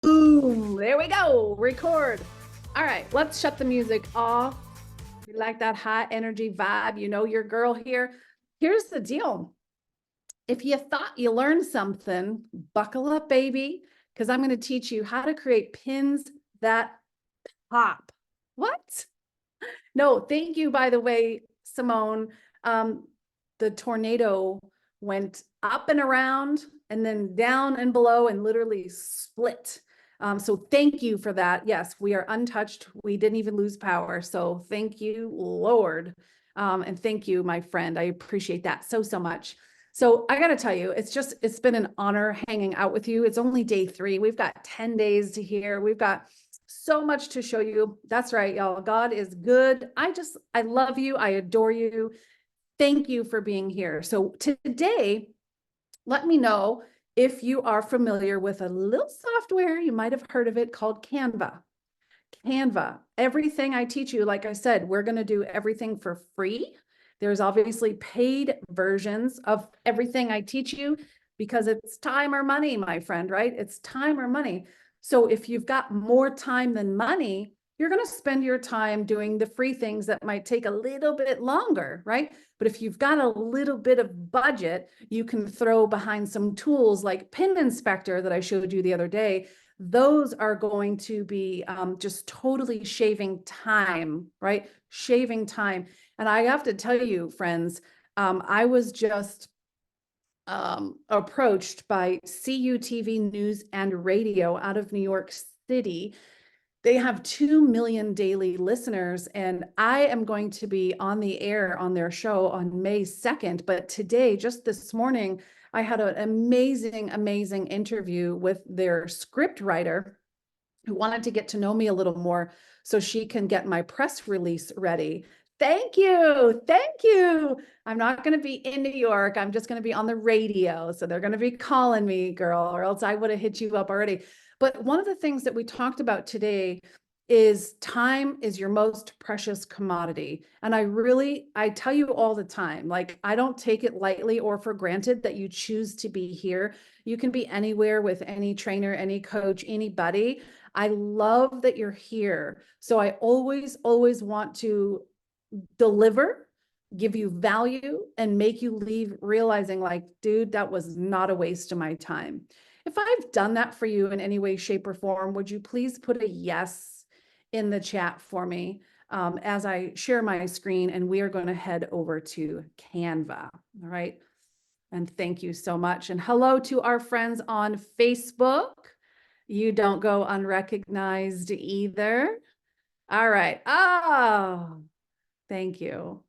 Boom. There we go. Record. All right, let's shut the music off. You like that high energy vibe? You know your girl here. Here's the deal. If you thought you learned something, buckle up, baby, because I'm going to teach you how to create pins that pop. What? No, thank you, by the way, Simone. The tornado went up and around and then down and below and literally split. So thank you for that. Yes, we are untouched. We didn't even lose power. So thank you, Lord. And thank you, my friend. I appreciate that so much. So I got to tell you, it's been an honor hanging out with you. It's only day 3. We've got 10 days to hear. We've got so much to show you. That's right, y'all. God is good. I love you. I adore you. Thank you for being here. So today, let me know if you are familiar with a little software. You might have heard of it called Canva. Canva. Everything I teach you, like I said, we're going to do everything for free. There's obviously paid versions of everything I teach you because it's time or money, my friend, right? It's time or money. So if you've got more time than money, you're going to spend your time doing the free things that might take a little bit longer, right? But if you've got a little bit of budget, you can throw behind some tools like Pin Inspector that I showed you the other day. Those are going to be just totally shaving time, right? Shaving time. And I have to tell you, friends, I was just approached by CUTV News and Radio out of New York City. They have 2 million daily listeners, and I am going to be on the air on their show on May 2nd. But today, just this morning, I had an amazing interview with their script writer who wanted to get to know me a little more so she can get my press release ready. Thank you. Thank you. I'm not going to be in New York. I'm just going to be on the radio. So they're going to be calling me, girl, or else I would have hit you up already. But one of the things that we talked about today is time is your most precious commodity. And I tell you all the time, like, I don't take it lightly or for granted that you choose to be here. You can be anywhere with any trainer, any coach, anybody. I love that you're here. So I always want to deliver, give you value, and make you leave realizing like, dude, that was not a waste of my time. If I've done that for you in any way, shape, or form, would you please put a yes in the chat for me as I share my screen, and we are going to head over to Canva. All right. And thank you so much. And hello to our friends on Facebook. You don't go unrecognized either. All right. Oh, thank you.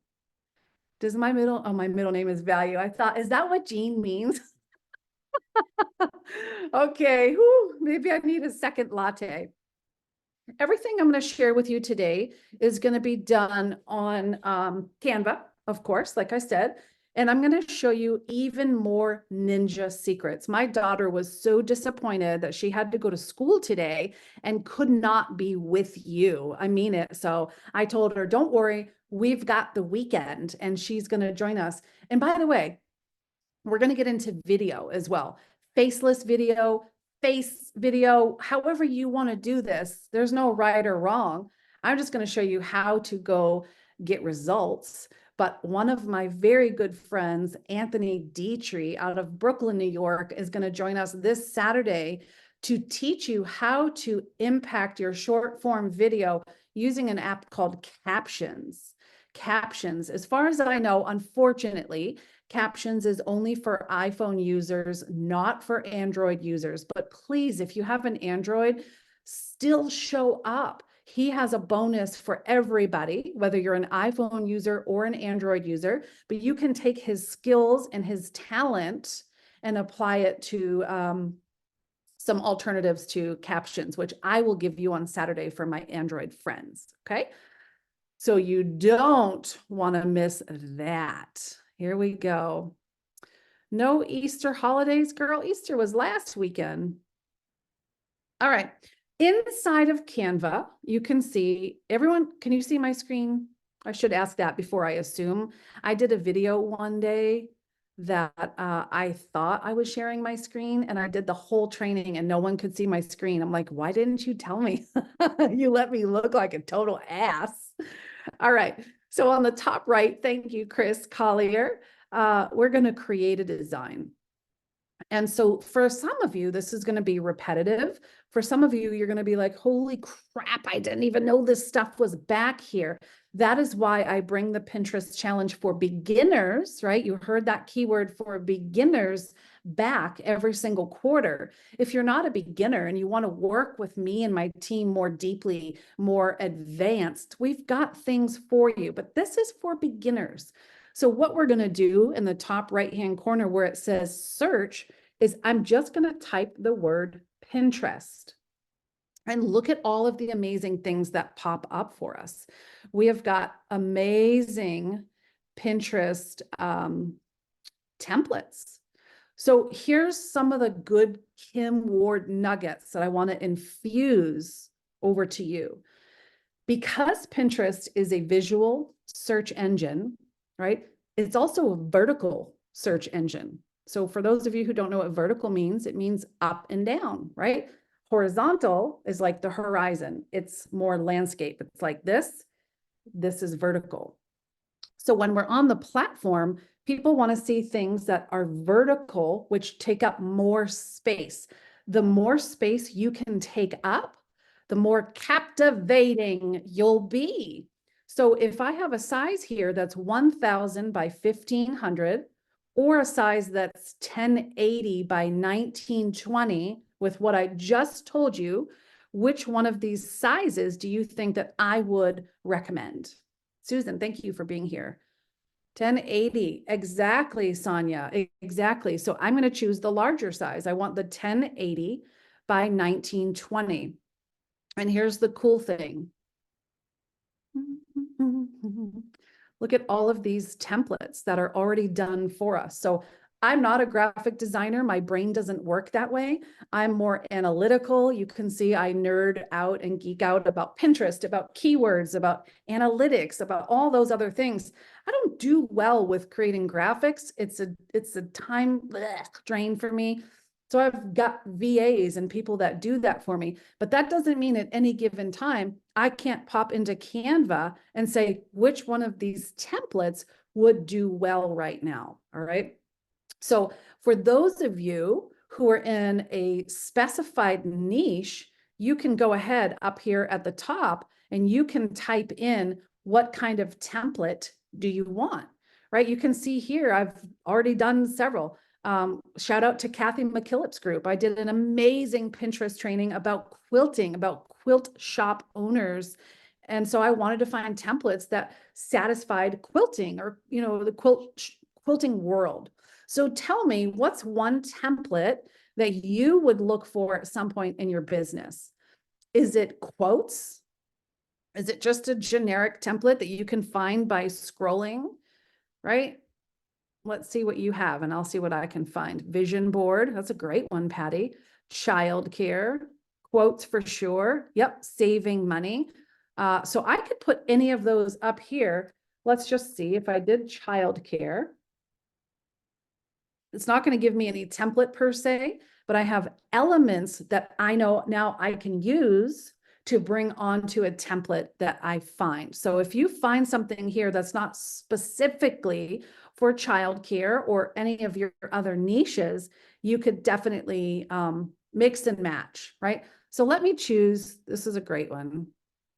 Does my middle name is Value. I thought, is that what Jean means? Okay. Whew, maybe I need a second latte. Everything I'm going to share with you today is going to be done on Canva, of course, like I said. And I'm going to show you even more ninja secrets. My daughter was so disappointed that she had to go to school today and could not be with you. I mean it. So I told her, don't worry, we've got the weekend and she's going to join us. And by the way, we're going to get into video as well. Faceless video, face video, however you want to do this. There's no right or wrong. I'm just going to show you how to go get results. But one of my very good friends, Anthony Dietrich out of Brooklyn, New York, is going to join us this Saturday to teach you how to impact your short form video using an app called Captions. Captions, as far as I know, unfortunately, Captions is only for iPhone users, not for Android users. But please, if you have an Android, still show up. He has a bonus for everybody, whether you're an iPhone user or an Android user, but you can take his skills and his talent and apply it to some alternatives to Captions, which I will give you on Saturday for my Android friends. Okay. So you don't want to miss that. Here we go. No Easter holidays, girl. Easter was last weekend. All right. Inside of Canva, you can see everyone. Can you see my screen? I should ask that before I assume. I did a video one day that I thought I was sharing my screen, and I did the whole training and no one could see my screen. I'm like, why didn't you tell me? You let me look like a total ass. All right. So on the top right, thank you, Chris Collier. We're going to create a design. And so for some of you, this is going to be repetitive. For some of you, you're going to be like, holy crap, I didn't even know this stuff was back here. That is why I bring the Pinterest challenge for beginners, right? You heard that keyword for beginners back every single quarter. If you're not a beginner and you want to work with me and my team more deeply, more advanced, we've got things for you, but this is for beginners. So what we're going to do in the top right-hand corner where it says search is I'm just going to type the word Pinterest and look at all of the amazing things that pop up for us. We have got amazing Pinterest templates. So here's some of the good Kim Ward nuggets that I want to infuse over to you. Because Pinterest is a visual search engine, right? It's also a vertical search engine. So for those of you who don't know what vertical means, it means up and down, right? Horizontal is like the horizon. It's more landscape. It's like this. This is vertical. So when we're on the platform, people want to see things that are vertical, which take up more space. The more space you can take up, the more captivating you'll be. So if I have a size here that's 1000 by 1500, or a size that's 1080 by 1920, with what I just told you, which one of these sizes do you think that I would recommend? Susan, thank you for being here. 1080, exactly, Sonia, exactly. So I'm going to choose the larger size. I want the 1080 by 1920. And here's the cool thing. Look at all of these templates that are already done for us. So I'm not a graphic designer. My brain doesn't work that way. I'm more analytical. You can see I nerd out and geek out about Pinterest, about keywords, about analytics, about all those other things. I don't do well with creating graphics. It's a time drain for me. So I've got VAs and people that do that for me, but that doesn't mean at any given time, I can't pop into Canva and say, which one of these templates would do well right now, all right? So for those of you who are in a specified niche, you can go ahead up here at the top and you can type in what kind of template do you want, right? You can see here, I've already done several. Shout out to Kathy McKillip's group. I did an amazing Pinterest training about quilting, about quilt shop owners. And so I wanted to find templates that satisfied quilting or, you know, the quilting world. So tell me, what's one template that you would look for at some point in your business? Is it quotes? Is it just a generic template that you can find by scrolling, right? Let's see what you have and I'll see what I can find. Vision board, that's a great one, Patty. Childcare, quotes for sure. Yep, saving money. So I could put any of those up here. Let's just see if I did childcare. It's not going to give me any template per se, but I have elements that I know now I can use to bring onto a template that I find. So if you find something here that's not specifically for childcare or any of your other niches, you could definitely mix and match, right? So let me choose, this is a great one.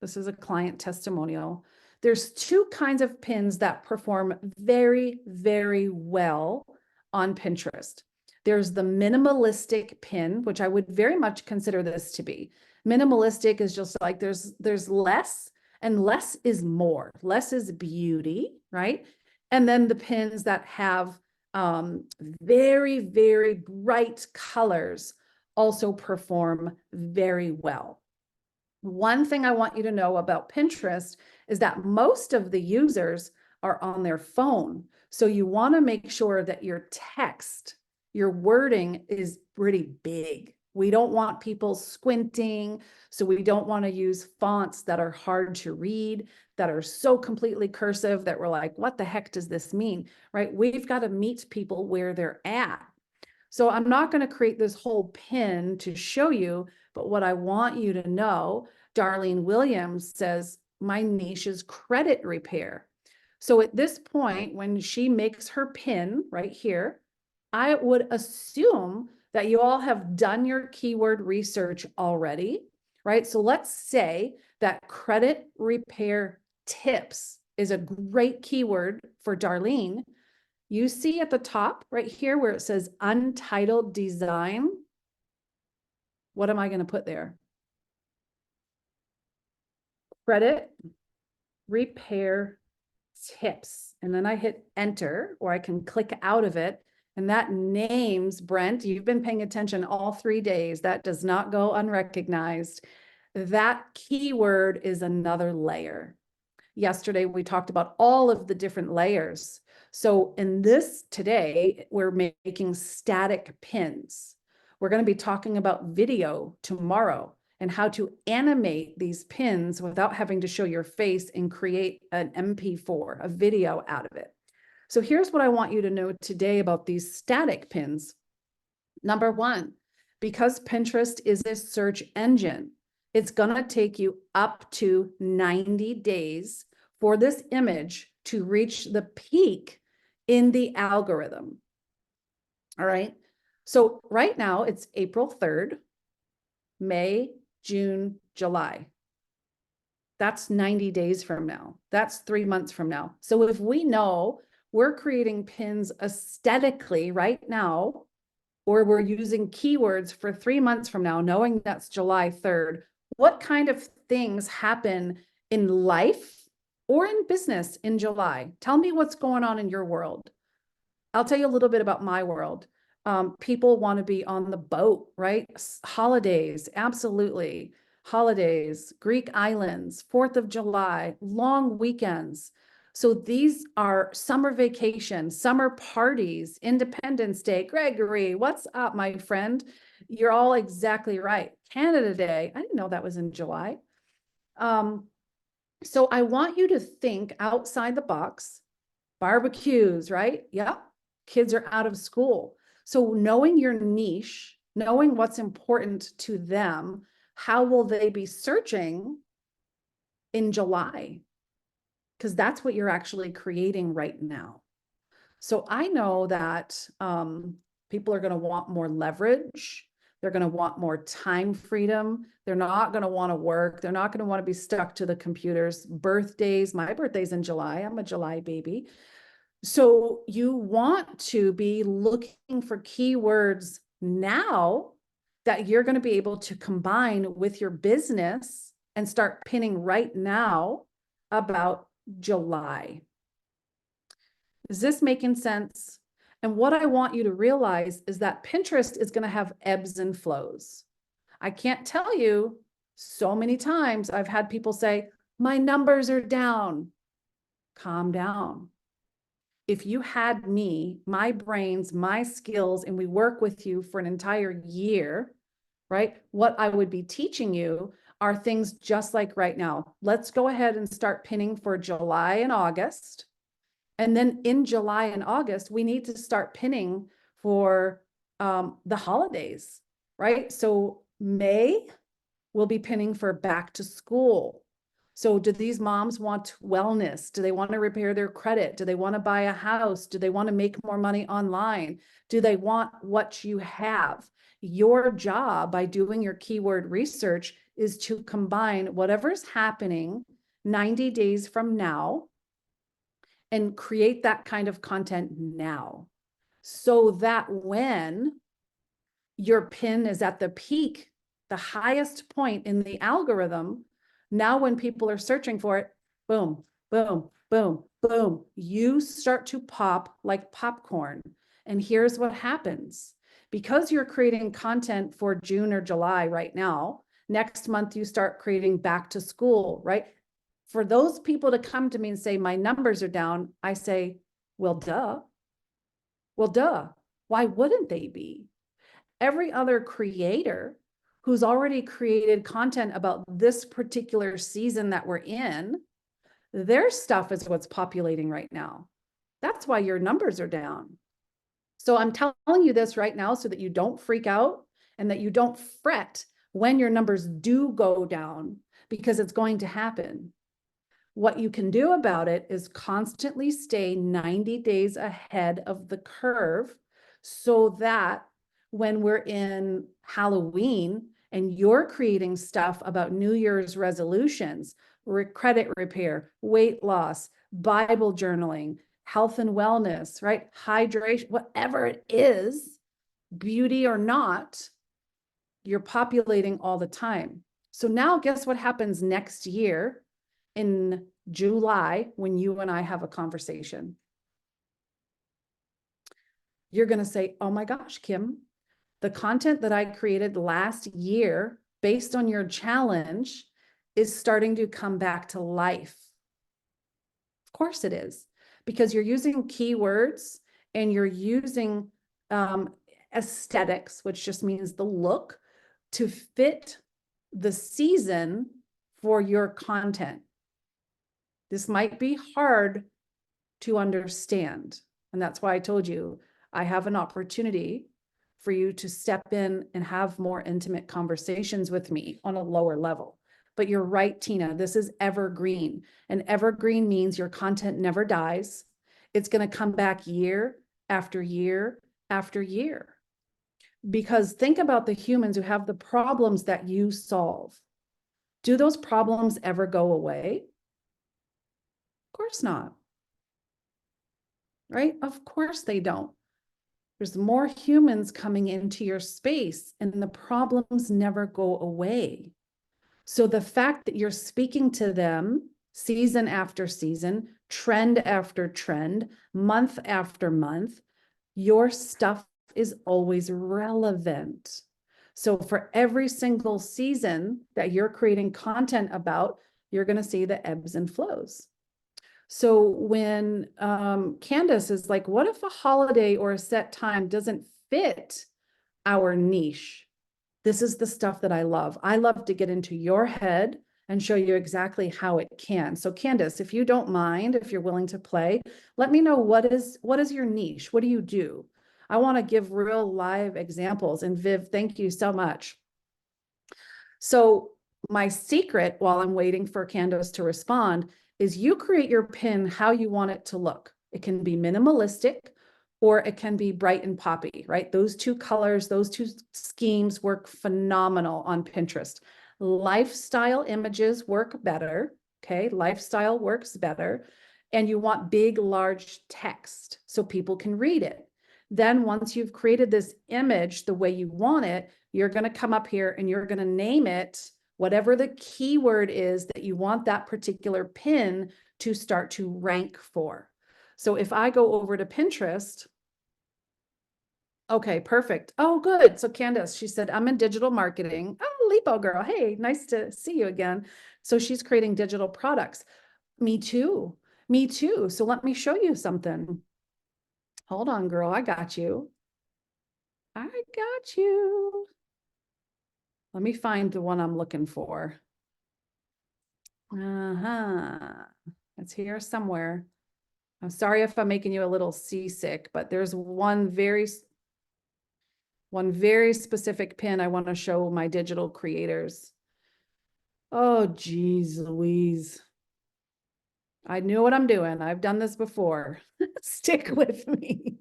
This is a client testimonial. There's two kinds of pins that perform very, very well on Pinterest. There's the minimalistic pin, which I would very much consider this to be. Minimalistic is just like there's less, and less is more. Less is beauty, right? And then the pins that have very, very bright colors also perform very well. One thing I want you to know about Pinterest is that most of the users are on their phone. So you want to make sure that your text, your wording is pretty big, We don't want people squinting. So we don't want to use fonts that are hard to read, that are so completely cursive that we're like, what the heck does this mean? Right? We've got to meet people where they're at. So I'm not going to create this whole pin to show you, but what I want you to know, Darlene Williams says, my niche is credit repair. So at this point, when she makes her pin right here, I would assume that you all have done your keyword research already, right? So let's say that credit repair tips is a great keyword for Darlene. You see at the top right here where it says untitled design. What am I going to put there? Credit repair tips. And then I hit enter, or I can click out of it. And that names, Brent, you've been paying attention all 3 days. That does not go unrecognized. That keyword is another layer. Yesterday, we talked about all of the different layers. So in this today, we're making static pins. We're going to be talking about video tomorrow and how to animate these pins without having to show your face and create an MP4, a video out of it. So here's what I want you to know today about these static pins. Number one, because Pinterest is a search engine, it's going to take you up to 90 days for this image to reach the peak in the algorithm. All right. So right now it's April 3rd, May, June, July. That's 90 days from now. That's 3 months from now. So if we know we're creating pins aesthetically right now, or we're using keywords for 3 months from now, knowing that's July 3rd, what kind of things happen in life or in business in July? Tell me what's going on in your world. I'll tell you a little bit about my world. People want to be on the boat, right? Holidays, absolutely. Holidays, Greek islands, 4th of July, long weekends. So these are summer vacation, summer parties, Independence Day. Gregory, what's up, my friend? You're all exactly right. Canada Day. I didn't know that was in July. So I want you to think outside the box. Barbecues, right? Yeah. Kids are out of school. So knowing your niche, knowing what's important to them, how will they be searching in July? Because that's what you're actually creating right now. So I know that people are going to want more leverage. They're going to want more time freedom. They're not going to want to work. They're not going to want to be stuck to the computers. Birthdays, my birthday's in July. I'm a July baby. So you want to be looking for keywords now that you're going to be able to combine with your business and start pinning right now about July. Is this making sense? And what I want you to realize is that Pinterest is going to have ebbs and flows. I can't tell you, so many times I've had people say, my numbers are down. Calm down. If you had me, my brains, my skills, and we work with you for an entire year, right? What I would be teaching you are things just like right now. Let's go ahead and start pinning for July and August. And then in July and August, we need to start pinning for the holidays, right? So May, we'll be pinning for back to school. So do these moms want wellness? Do they want to repair their credit? Do they want to buy a house? Do they want to make more money online? Do they want what you have? Your job by doing your keyword research is to combine whatever's happening 90 days from now and create that kind of content now, so that when your pin is at the peak, the highest point in the algorithm, now when people are searching for it, boom, boom, boom, boom, you start to pop like popcorn. And here's what happens. Because you're creating content for June or July right now, next month you start creating back to school, right? For those people to come to me and say, my numbers are down, I say, well, duh. Well, duh. Why wouldn't they be? every other creator who's already created content about this particular season that we're in, their stuff is what's populating right now. That's why your numbers are down. So I'm telling you this right now so that you don't freak out and that you don't fret when your numbers do go down, because it's going to happen. What you can do about it is constantly stay 90 days ahead of the curve, so that when we're in Halloween and you're creating stuff about New Year's resolutions, credit repair, weight loss, Bible journaling, health and wellness, right? Hydration, whatever it is, beauty or not, you're populating all the time. So now guess what happens next year in July when you and I have a conversation? You're going to say, oh my gosh, Kim, the content that I created last year based on your challenge is starting to come back to life. Of course it is, because you're using keywords and you're using aesthetics, which just means the look, to fit the season for your content. This might be hard to understand. And that's why I told you I have an opportunity for you to step in and have more intimate conversations with me on a lower level. But you're right, Tina, this is evergreen. And evergreen means your content never dies. It's going to come back year after year after year. Because think about the humans who have the problems that you solve. Do those problems ever go away? Of course not. Right? Of course they don't. There's more humans coming into your space and the problems never go away. So the fact that you're speaking to them season after season, trend after trend, month after month, your stuff is always relevant. So for every single season that you're creating content about, you're going to see the ebbs and flows. So when Candace is like, what if a holiday or a set time doesn't fit our niche? This is the stuff that I love. I love to get into your head and show you exactly how it can. So Candace, if you don't mind, if you're willing to play, let me know what is your niche? What do you do? I want to give real live examples. And Viv, thank you so much. So my secret, while I'm waiting for Candace to respond, is you create your pin how you want it to look. It can be minimalistic or it can be bright and poppy, right? Those two colors, those two schemes work phenomenal on Pinterest. Lifestyle images work better, okay? Lifestyle works better. And you want big, large text so people can read it. Then once you've created this image the way you want it, you're going to come up here and you're going to name it whatever the keyword is that you want that particular pin to start to rank for. So if I go over to Pinterest, okay, perfect. Oh, good. So Candace, she said, I'm in digital marketing. Oh, Lipo girl. Hey, nice to see you again. So she's creating digital products. Me too. Me too. So let me show you something. Hold on, girl. I got you. I got you. Let me find the one I'm looking for. It's here somewhere. I'm sorry if I'm making you a little seasick, but there's one very specific pin I want to show my digital creators. Oh, geez, Louise. I knew what I'm doing. I've done this before. Stick with me.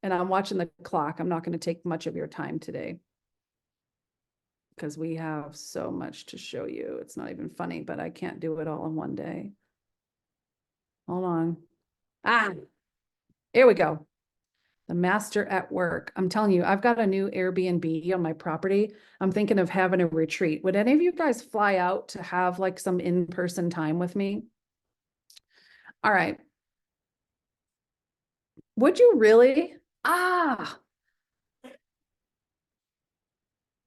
And I'm watching the clock. I'm not going to take much of your time today, because we have so much to show you. It's not even funny, but I can't do it all in one day. Hold on. Here we go. The master at work. I'm telling you, I've got a new Airbnb on my property. I'm thinking of having a retreat. Would any of you guys fly out to have like some in-person time with me? All right. Would you really? I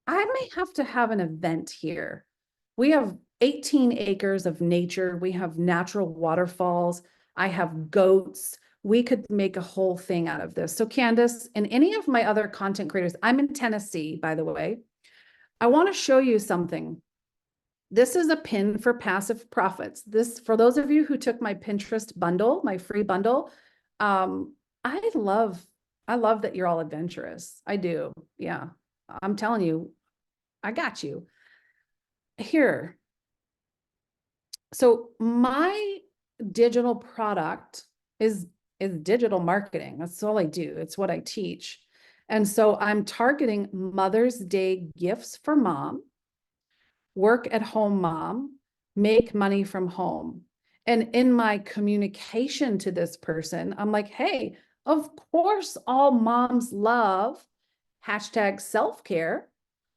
may have to have an event here. We have 18 acres of nature. We have natural waterfalls. I have goats. we could make a whole thing out of this. So Candace, and any of my other content creators, I'm in Tennessee, by the way. I want to show you something. This is a pin for passive profits. This, for those of you who took my Pinterest bundle, my free bundle, I love that you're all adventurous. I do. Yeah. I'm telling you, I got you. Here. So my digital product is digital marketing. That's all I do. It's what I teach. And so I'm targeting Mother's Day gifts for mom, work at home mom, make money from home. And in my communication to this person, I'm like, hey, of course, all moms love hashtag self-care.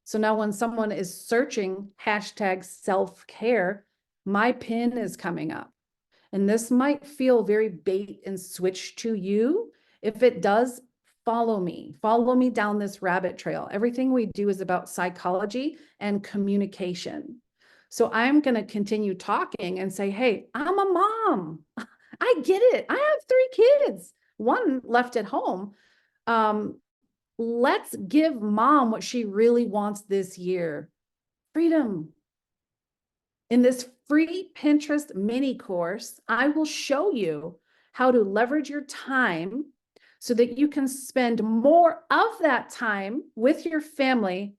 So now when someone is searching hashtag self-care, my pin is coming up. And this might feel very bait and switch to you. If it does, follow me down this rabbit trail. Everything we do is about psychology and communication. So I'm going to continue talking and say, hey, I'm a mom. I get it. I have 3 kids, 1 left at home. Let's give mom what she really wants this year: freedom. In this free Pinterest mini course, I will show you how to leverage your time so that you can spend more of that time with your family,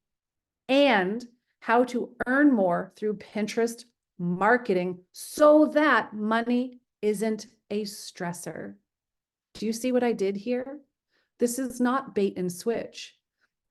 and how to earn more through Pinterest marketing so that money isn't a stressor. Do you see what I did here? This is not bait and switch.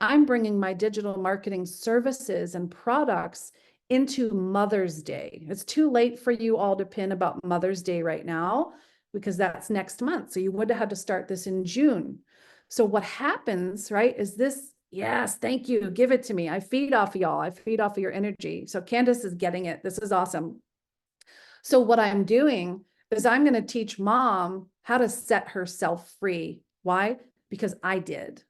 I'm bringing my digital marketing services and products into Mother's Day. It's too late for you all to pin about Mother's Day right now, because that's next month. So you would have had to start this in June. So what happens, right, is this, yes, thank you, give it to me. I feed off of y'all. I feed off of your energy. So Candace is getting it. This is awesome. So what I'm doing is I'm going to teach mom how to set herself free. Why? Because I did.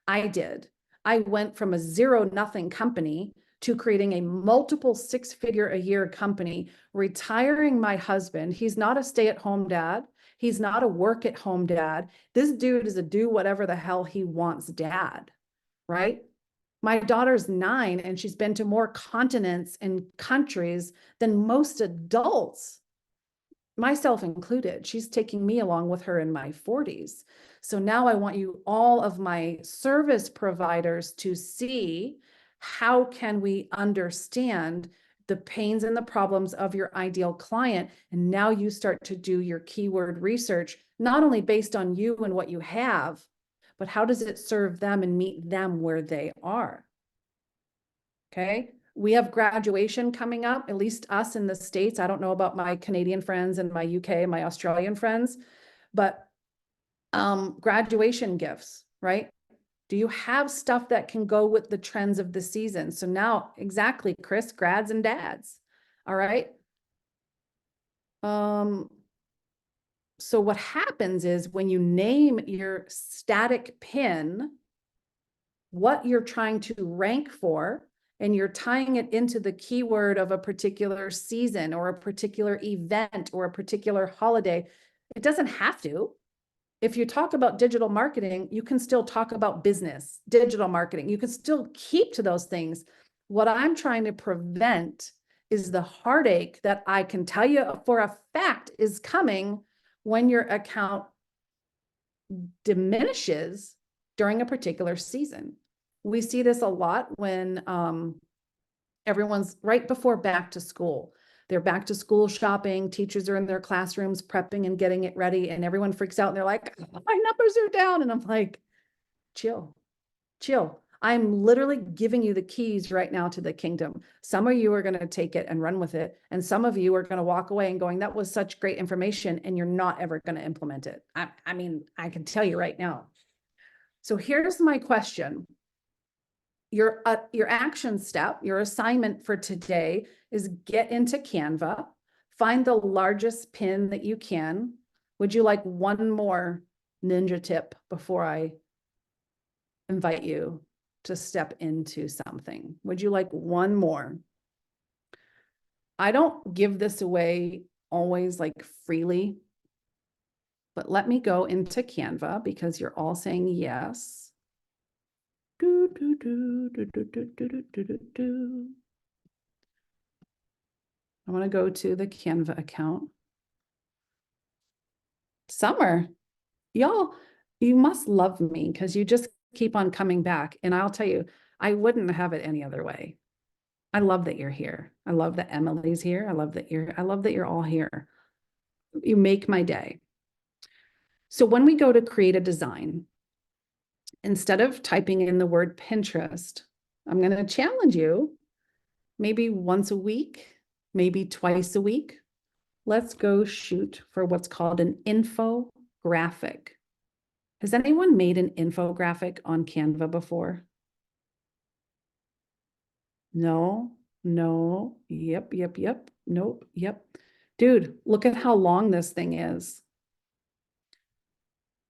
I went from a 0-0 company to creating a multiple 6-figure-a-year company, retiring my husband. He's not a stay-at-home dad. He's not a work-at-home dad. This dude is a do whatever the hell he wants dad, right? My daughter's 9 and she's been to more continents and countries than most adults, myself included. She's taking me along with her in my 40s. So now I want you, all of my service providers, to see how can we understand the pains and the problems of your ideal client. And now you start to do your keyword research, not only based on you and what you have, but how does it serve them and meet them where they are? Okay. We have graduation coming up, at least us in the States. I don't know about my Canadian friends and my UK, my Australian friends, but graduation gifts, right? Do you have stuff that can go with the trends of the season? So now, exactly, Chris, grads and dads. All right. So what happens is when you name your static pin, what you're trying to rank for, and you're tying it into the keyword of a particular season or a particular event or a particular holiday, it doesn't have to. If you talk about digital marketing, you can still talk about business, digital marketing. You can still keep to those things. What I'm trying to prevent is the heartache that I can tell you for a fact is coming when your account diminishes during a particular season. We see this a lot when everyone's right before back to school. They're back to school shopping. Teachers are in their classrooms prepping and getting it ready, and everyone freaks out and they're like, my numbers are down. And I'm like, chill. I'm literally giving you the keys right now to the kingdom. Some of you are going to take it and run with it. And some of you are going to walk away and going, that was such great information, and you're not ever going to implement it. I mean, I can tell you right now. So here's my question. Your action step, your assignment for today is get into Canva, find the largest pin that you can. Would you like one more ninja tip before I invite you to step into something? Would you like one more? I don't give this away always like freely. But let me go into Canva because you're all saying yes. Do, do, do, do, do, do, do, do, do, do. I want to go to the Canva account. Summer, y'all, you must love me because you just keep on coming back. And I'll tell you, I wouldn't have it any other way. I love that you're here. I love that Emily's here. I love that you're all here. You make my day. So when we go to create a design, instead of typing in the word Pinterest, I'm going to challenge you maybe once a week, maybe twice a week. Let's go shoot for what's called an infographic. Has anyone made an infographic on Canva before? No, no, yep, nope, yep. Dude, look at how long this thing is.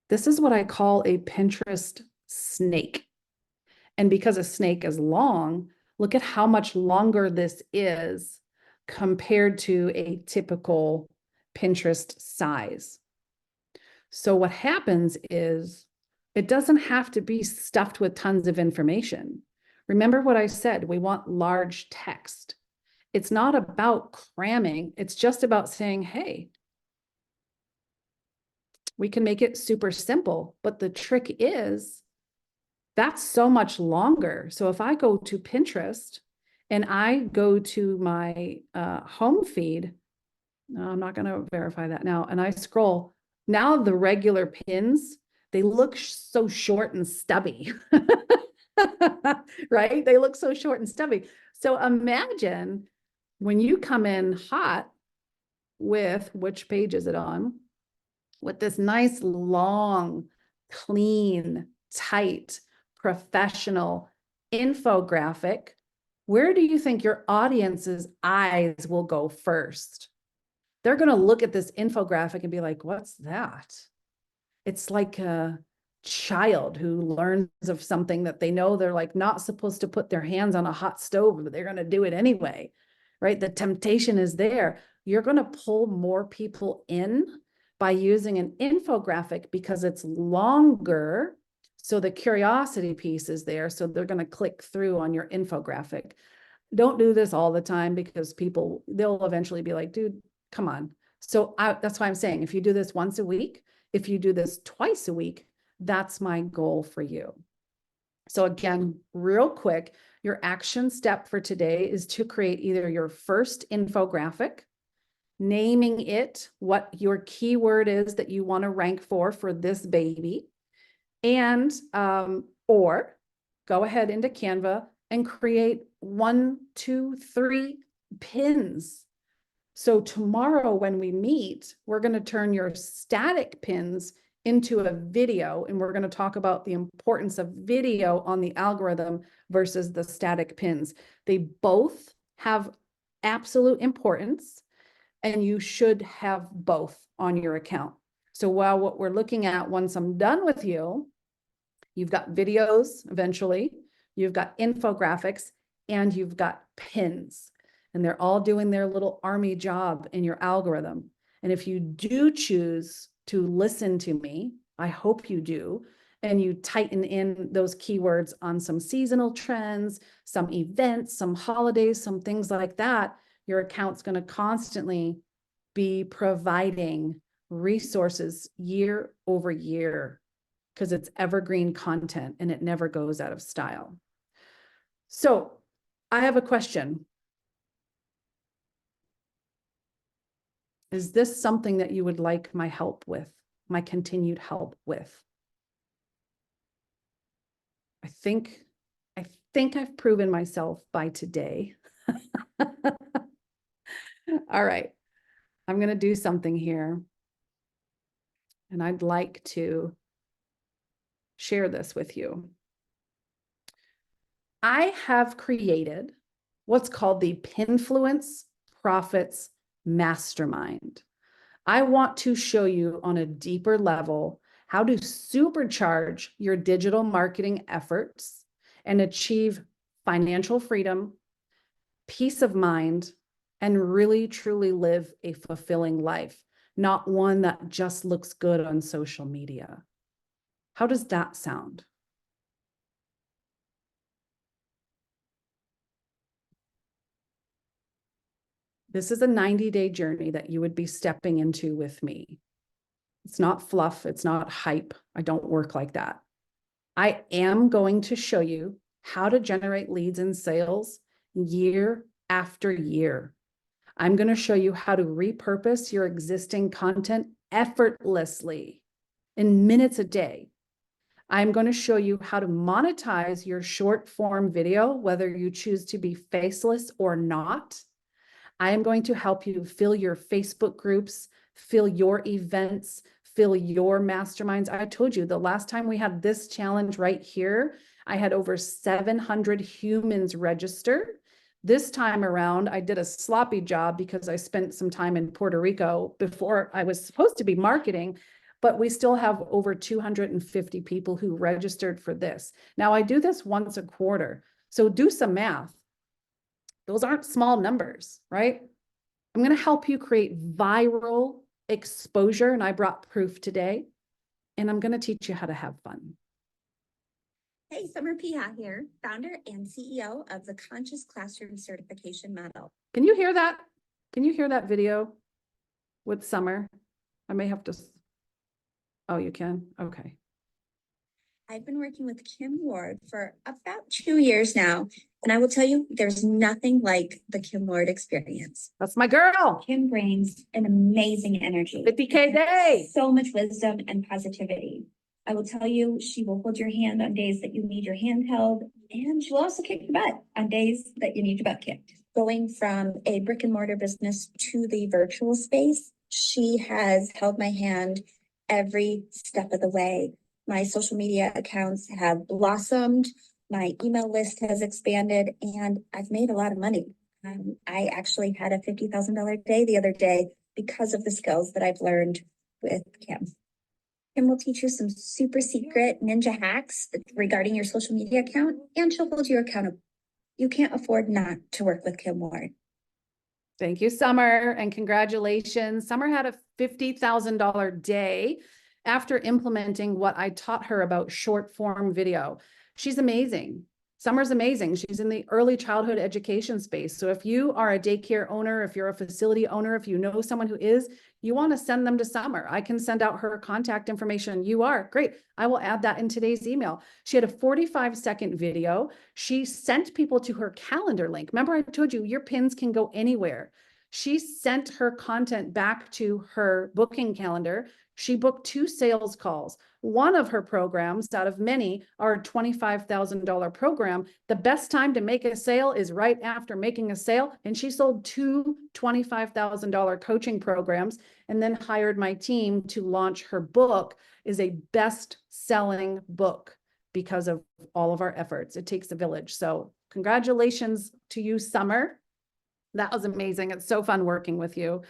This is what I call a Pinterest snake. And because a snake is long, look at how much longer this is compared to a typical Pinterest size. So what happens is it doesn't have to be stuffed with tons of information. Remember what I said, we want large text. It's not about cramming, it's just about saying, hey, we can make it super simple, but the trick is that's so much longer. So if I go to Pinterest and I go to my home feed, no, I'm not going to verify that now, and I scroll, now the regular pins, they look so short and stubby, right? They look so short and stubby. So imagine when you come in hot with, which page is it on? With this nice, long, clean, tight, professional infographic, where do you think your audience's eyes will go first? They're going to look at this infographic and be like, what's that? It's like a child who learns of something that they know they're like not supposed to put their hands on a hot stove, but they're going to do it anyway, right? The temptation is there. You're going to pull more people in by using an infographic because it's longer. So the curiosity piece is there. So they're going to click through on your infographic. Don't do this all the time because people, they'll eventually be like, dude, come on. So that's why I'm saying, if you do this once a week, if you do this twice a week, that's my goal for you. So again, real quick, your action step for today is to create either your first infographic, naming it what your keyword is that you want to rank for this baby, and or go ahead into Canva and create 1, 2, 3 pins. So tomorrow when we meet, we're going to turn your static pins into a video, and we're going to talk about the importance of video on the algorithm versus the static pins. They both have absolute importance, and you should have both on your account. So while what we're looking at, once I'm done with you, you've got videos eventually, you've got infographics, and you've got pins. And they're all doing their little army job in your algorithm. And if you do choose to listen to me, I hope you do, and you tighten in those keywords on some seasonal trends, some events, some holidays, some things like that, your account's going to constantly be providing resources year over year because it's evergreen content and it never goes out of style. So I have a question. Is this something that you would like my help with, my continued help with? I think I've proven myself by today. All right, I'm going to do something here. And I'd like to share this with you. I have created what's called the Pinfluence Profits Mastermind. I want to show you on a deeper level how to supercharge your digital marketing efforts and achieve financial freedom, peace of mind, and really truly live a fulfilling life. not one that just looks good on social media. How does that sound? This is a 90-day journey that you would be stepping into with me. It's not fluff. It's not hype. I don't work like that. I am going to show you how to generate leads and sales year after year. I'm going to show you how to repurpose your existing content effortlessly in minutes a day. I'm going to show you how to monetize your short form video, whether you choose to be faceless or not. I am going to help you fill your Facebook groups, fill your events, fill your masterminds. I told you the last time we had this challenge right here, I had over 700 humans register. This time around, I did a sloppy job because I spent some time in Puerto Rico before I was supposed to be marketing, but we still have over 250 people who registered for this. Now I do this once a quarter. So do some math. Those aren't small numbers, right? I'm going to help you create viral exposure, and I brought proof today, and I'm going to teach you how to have fun. Hey, Summer Piha here, founder and CEO of the Conscious Classroom Certification Model. Can you hear that? Can you hear that video with Summer? I may have to. Oh, you can? Okay. I've been working with Kim Ward for about 2 years now, and I will tell you, there's nothing like the Kim Ward experience. That's my girl. Kim brings an amazing energy. 50K day. So much wisdom and positivity. I will tell you, she will hold your hand on days that you need your hand held, and she'll also kick your butt on days that you need your butt kicked. Going from a brick and mortar business to the virtual space, she has held my hand every step of the way. My social media accounts have blossomed, my email list has expanded, and I've made a lot of money. I actually had a $50,000 day the other day because of the skills that I've learned with Kim. Kim will teach you some super secret ninja hacks regarding your social media account, and she'll hold you accountable. You can't afford not to work with Kim Ward. Thank you, Summer, and congratulations. Summer had a $50,000 day after implementing what I taught her about short form video. She's amazing. Summer's amazing. She's in the early childhood education space. So if you are a daycare owner, if you're a facility owner, if you know someone who is, you want to send them to Summer. I can send out her contact information. You are great. I will add that in today's email. She had a 45-second video. She sent people to her calendar link. Remember, I told you your pins can go anywhere. She sent her content back to her booking calendar. She booked 2 sales calls. One of her programs out of many are a $25,000 program. The best time to make a sale is right after making a sale. And she sold 2 $25,000 coaching programs and then hired my team to launch her book. Is a best-selling book because of all of our efforts. It takes a village. So congratulations to you, Summer. That was amazing. It's so fun working with you.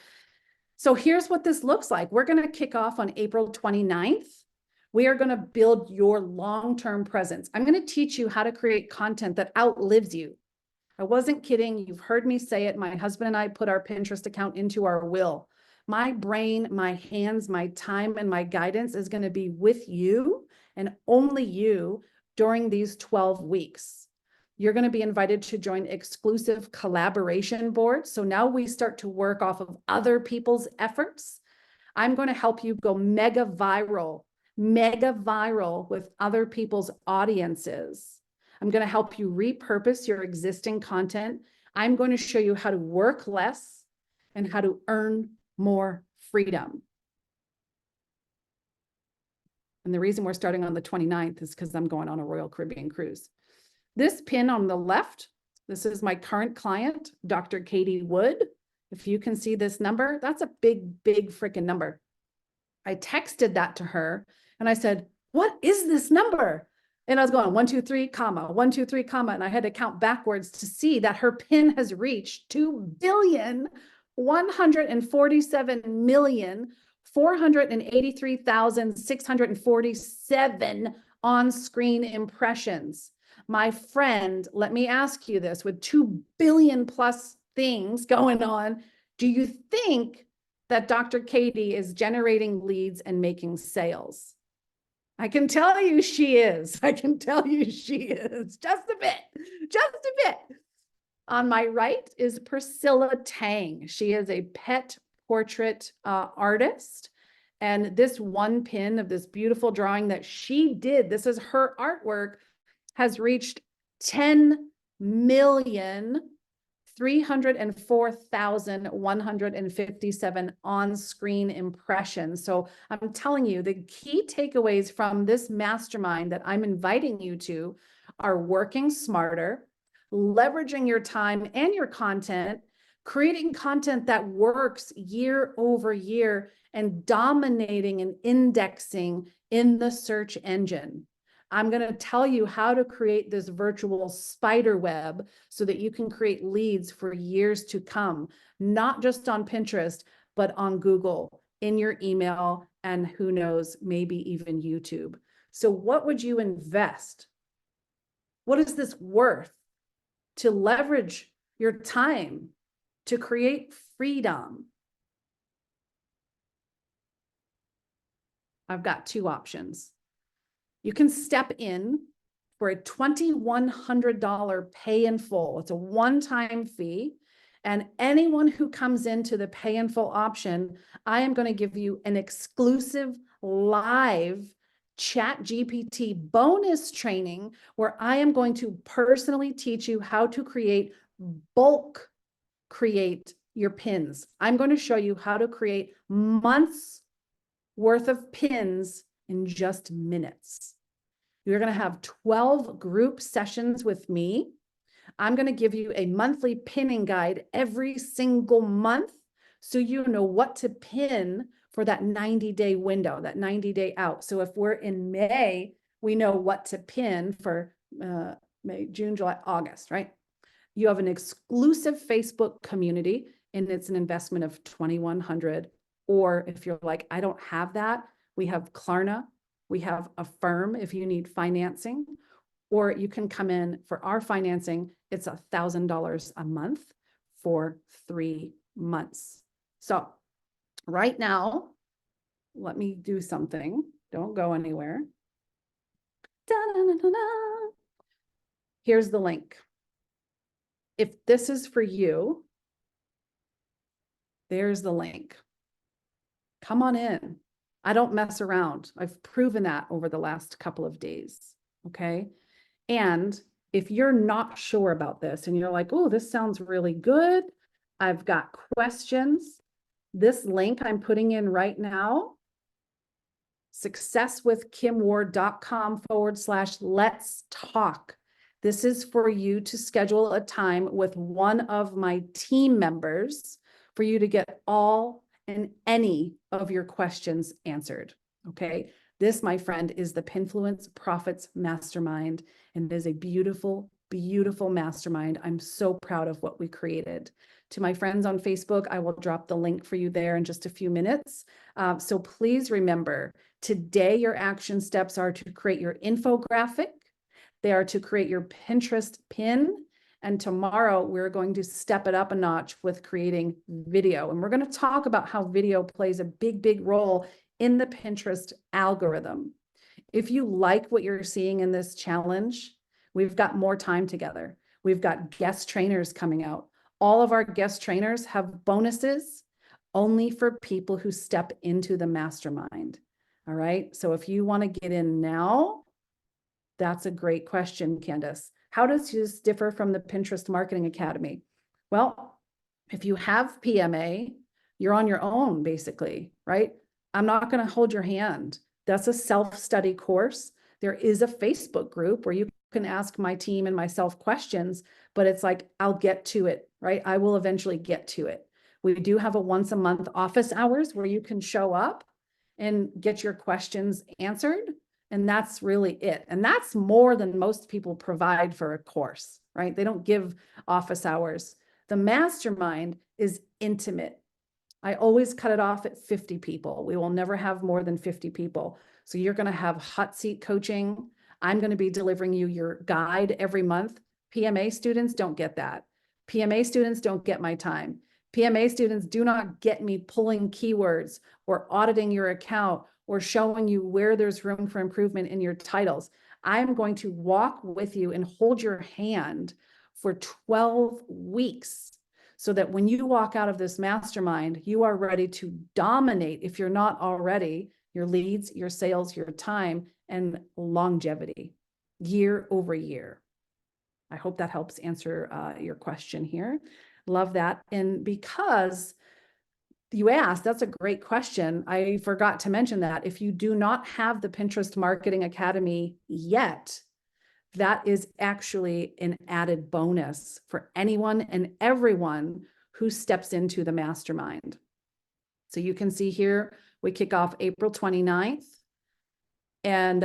So here's what this looks like. We're going to kick off on April 29th. We are going to build your long-term presence. I'm going to teach you how to create content that outlives you. I wasn't kidding. You've heard me say it. My husband and I put our Pinterest account into our will. My brain, my hands, my time, and my guidance is going to be with you and only you during these 12 weeks. You're going to be invited to join exclusive collaboration boards. So now we start to work off of other people's efforts. I'm going to help you go mega viral with other people's audiences. I'm going to help you repurpose your existing content. I'm going to show you how to work less and how to earn more freedom. And the reason we're starting on the 29th is because I'm going on a Royal Caribbean cruise. This pin on the left, this is my current client, Dr. Katie Wood. If you can see this number, that's a big, big freaking number. I texted that to her and I said, what is this number? And I was going 1, 2, 3, comma, 1, 2, 3, comma. And I had to count backwards to see that her pin has reached 2,147,483,647 on-screen impressions. My friend, let me ask you this, with 2 billion plus things going on, do you think that Dr. Katie is generating leads and making sales? I can tell you she is. I can tell you she is. Just a bit, just a bit. On my right is Priscilla Tang. She is a pet portrait artist. And this one pin of this beautiful drawing that she did, this is her artwork, has reached 10,304,157 on-screen impressions. So I'm telling you, the key takeaways from this mastermind that I'm inviting you to are working smarter, leveraging your time and your content, creating content that works year over year, and dominating and indexing in the search engine. I'm going to tell you how to create this virtual spider web so that you can create leads for years to come, not just on Pinterest, but on Google, in your email, and who knows, maybe even YouTube. So what would you invest? What is this worth to leverage your time to create freedom? I've got two options. You can step in for a $2,100 pay in full. It's a one-time fee. And anyone who comes into the pay in full option, I am going to give you an exclusive live ChatGPT bonus training where I am going to personally teach you how to bulk create your pins. I'm going to show you how to create months worth of pins in just minutes. You're going to have 12 group sessions with me. I'm going to give you a monthly pinning guide every single month so you know what to pin for that 90-day window, that 90-day out. So if we're in May, we know what to pin for May, June, July, August, right? You have an exclusive Facebook community, and it's an investment of $2,100. Or if you're like, I don't have that, we have Klarna, we have Affirm if you need financing, or you can come in for our financing. It's $1,000 a month for 3 months. So right now, let me do something. Don't go anywhere. Da-da-da-da-da. Here's the link. If this is for you, there's the link. Come on in. I don't mess around. I've proven that over the last couple of days. Okay. And if you're not sure about this and you're like, oh, this sounds really good, I've got questions. This link I'm putting in right now, successwithkimward.com/let's talk. This is for you to schedule a time with one of my team members for you to get all and any of your questions answered. Okay. This, my friend, is the Pinfluence Profits Mastermind, and it is a beautiful, beautiful mastermind. I'm so proud of what we created. To my friends on Facebook, I will drop the link for you there in just a few minutes. So please remember, today your action steps are to create your infographic. They are to create your Pinterest pin. And tomorrow we're going to step it up a notch with creating video. And we're going to talk about how video plays a big, big role in the Pinterest algorithm. If you like what you're seeing in this challenge, we've got more time together. We've got guest trainers coming out. All of our guest trainers have bonuses only for people who step into the mastermind. All right. So if you want to get in now, that's a great question, Candace. How does this differ from the Pinterest Marketing Academy? Well, if you have PMA, you're on your own, basically, right? I'm not going to hold your hand. That's a self-study course. There is a Facebook group where you can ask my team and myself questions, but it's like, I'll get to it, right? I will eventually get to it. We do have a once a month office hours where you can show up and get your questions answered. And that's really it. And that's more than most people provide for a course, right? They don't give office hours. The mastermind is intimate. I always cut it off at 50 people. We will never have more than 50 people. So you're going to have hot seat coaching. I'm going to be delivering you your guide every month. PMA students don't get that. PMA students don't get my time. PMA students, do not get me pulling keywords or auditing your account or showing you where there's room for improvement in your titles. I'm going to walk with you and hold your hand for 12 weeks so that when you walk out of this mastermind, you are ready to dominate, if you're not already, your leads, your sales, your time, and longevity year over year. I hope that helps answer your question here. Love that. And because you asked, that's a great question. I forgot to mention that if you do not have the Pinterest Marketing Academy yet, that is actually an added bonus for anyone and everyone who steps into the mastermind. So you can see here, we kick off April 29th. And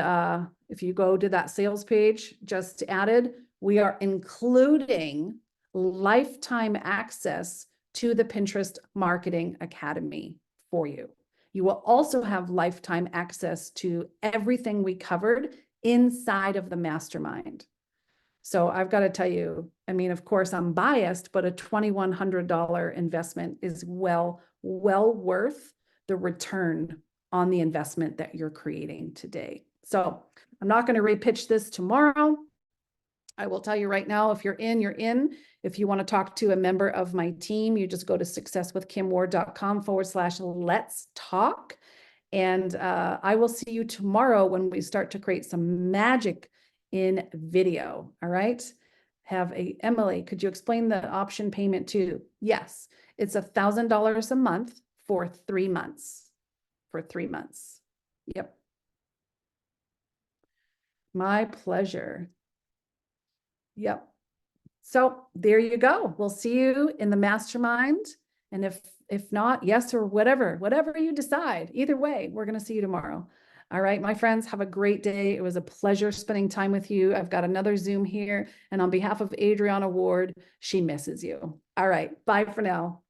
if you go to that sales page just added, we are including lifetime access to the Pinterest Marketing Academy for you. You will also have lifetime access to everything we covered inside of the mastermind. So I've got to tell you, I mean, of course I'm biased, but a $2,100 investment is well worth the return on the investment that you're creating today. So I'm not going to repitch this tomorrow. I will tell you right now, if you're in, you're in. If you want to talk to a member of my team, you just go to successwithkimward.com/let's talk. And I will see you tomorrow when we start to create some magic in video. All right. Emily, could you explain the option payment too? Yes, it's $1,000 a month for 3 months. For 3 months. Yep. My pleasure. Yep. So there you go. We'll see you in the mastermind. And if not, yes, or whatever you decide, either way, we're going to see you tomorrow. All right, my friends, have a great day. It was a pleasure spending time with you. I've got another Zoom here. And on behalf of Adriana Ward, she misses you. All right, bye for now.